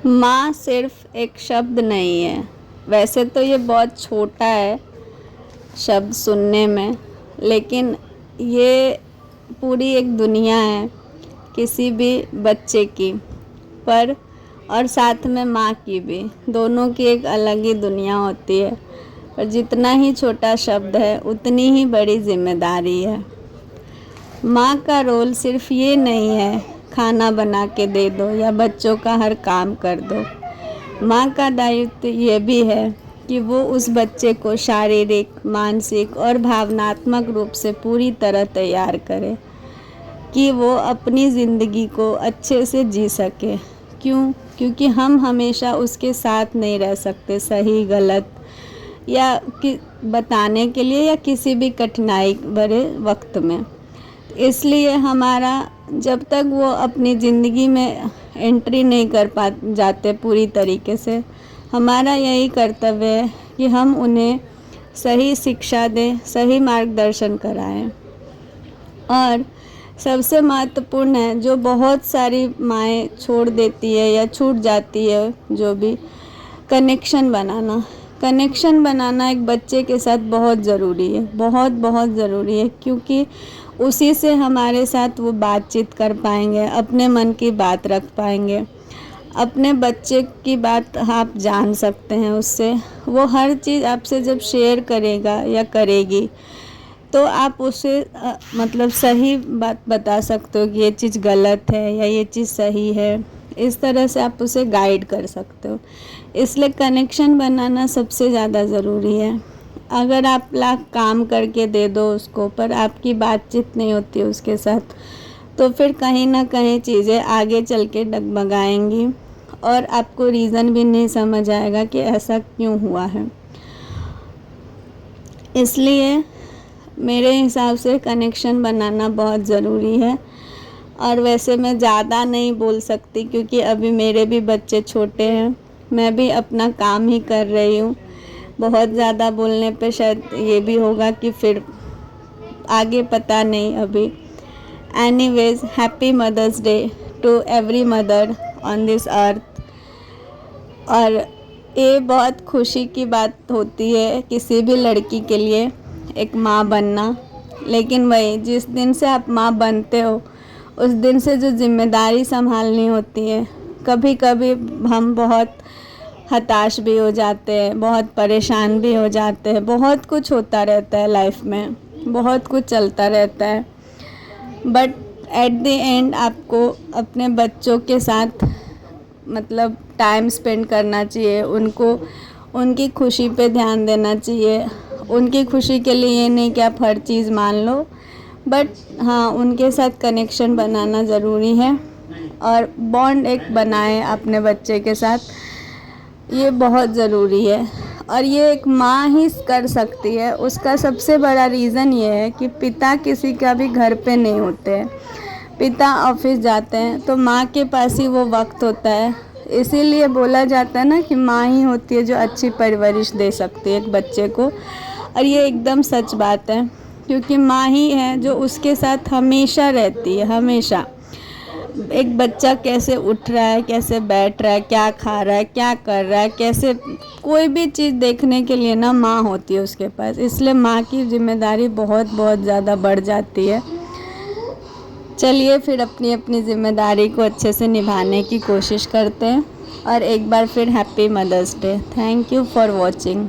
माँ सिर्फ एक शब्द नहीं है। वैसे तो ये बहुत छोटा है शब्द सुनने में, लेकिन ये पूरी एक दुनिया है किसी भी बच्चे की। पर और साथ में माँ की भी, दोनों की एक अलग ही दुनिया होती है। पर जितना ही छोटा शब्द है उतनी ही बड़ी जिम्मेदारी है। माँ का रोल सिर्फ ये नहीं है खाना बना के दे दो या बच्चों का हर काम कर दो। माँ का दायित्व ये भी है कि वो उस बच्चे को शारीरिक, मानसिक और भावनात्मक रूप से पूरी तरह तैयार करे कि वो अपनी ज़िंदगी को अच्छे से जी सके। क्योंकि हम हमेशा उसके साथ नहीं रह सकते सही गलत या बताने के लिए या किसी भी कठिनाई भरे वक्त में। इसलिए हमारा जब तक वो अपनी ज़िंदगी में एंट्री नहीं कर जाते पूरी तरीके से, हमारा यही कर्तव्य है कि हम उन्हें सही शिक्षा दें, सही मार्गदर्शन कराएं। और सबसे महत्वपूर्ण है, जो बहुत सारी माएँ छोड़ देती है या छूट जाती है, जो भी कनेक्शन बनाना एक बच्चे के साथ बहुत ज़रूरी है, बहुत बहुत ज़रूरी है। क्योंकि उसी से हमारे साथ वो बातचीत कर पाएंगे, अपने मन की बात रख पाएंगे, अपने बच्चे की बात आप जान सकते हैं उससे। वो हर चीज़ आपसे जब शेयर करेगा या करेगी तो आप उसे मतलब सही बात बता सकते हो कि ये चीज़ गलत है या ये चीज़ सही है। इस तरह से आप उसे गाइड कर सकते हो। इसलिए कनेक्शन बनाना सबसे ज़्यादा ज़रूरी है। अगर आप लाख काम करके दे दो उसको, पर आपकी बातचीत नहीं होती उसके साथ, तो फिर कहीं ना कहीं चीज़ें आगे चल के डगमगाएंगी और आपको रीज़न भी नहीं समझ आएगा कि ऐसा क्यों हुआ है। इसलिए मेरे हिसाब से कनेक्शन बनाना बहुत ज़रूरी है। और वैसे मैं ज़्यादा नहीं बोल सकती क्योंकि अभी मेरे भी बच्चे छोटे हैं, मैं भी अपना काम ही कर रही हूँ। बहुत ज़्यादा बोलने पे शायद ये भी होगा कि फिर आगे पता नहीं अभी। Anyways, happy mother's day to every mother on this earth. और ये बहुत खुशी की बात होती है किसी भी लड़की के लिए एक माँ बनना। लेकिन वही, जिस दिन से आप माँ बनते हो उस दिन से जो जिम्मेदारी संभालनी होती है, कभी कभी हम बहुत हताश भी हो जाते हैं, बहुत परेशान भी हो जाते हैं, बहुत कुछ होता रहता है लाइफ में, बहुत कुछ चलता रहता है। बट एट द एंड आपको अपने बच्चों के साथ मतलब टाइम स्पेंड करना चाहिए, उनको उनकी खुशी पे ध्यान देना चाहिए। उनकी खुशी के लिए ये नहीं कि आप हर चीज़ मान लो, बट हाँ, उनके साथ कनेक्शन बनाना ज़रूरी है और बॉन्ड एक बनाएं अपने बच्चे के साथ, ये बहुत ज़रूरी है। और ये एक माँ ही कर सकती है। उसका सबसे बड़ा रीज़न ये है कि पिता किसी का भी घर पे नहीं होते हैं, पिता ऑफिस जाते हैं, तो माँ के पास ही वो वक्त होता है। इसीलिए बोला जाता है ना कि माँ ही होती है जो अच्छी परवरिश दे सकती है एक बच्चे को। और ये एकदम सच बात है, क्योंकि माँ ही है जो उसके साथ हमेशा रहती है, हमेशा। एक बच्चा कैसे उठ रहा है, कैसे बैठ रहा है, क्या खा रहा है, क्या कर रहा है, कैसे, कोई भी चीज़ देखने के लिए ना माँ होती है उसके पास। इसलिए माँ की जिम्मेदारी बहुत बहुत ज़्यादा बढ़ जाती है। चलिए फिर अपनी अपनी ज़िम्मेदारी को अच्छे से निभाने की कोशिश करते हैं। और एक बार फिर happy mother's day. Thank you for watching.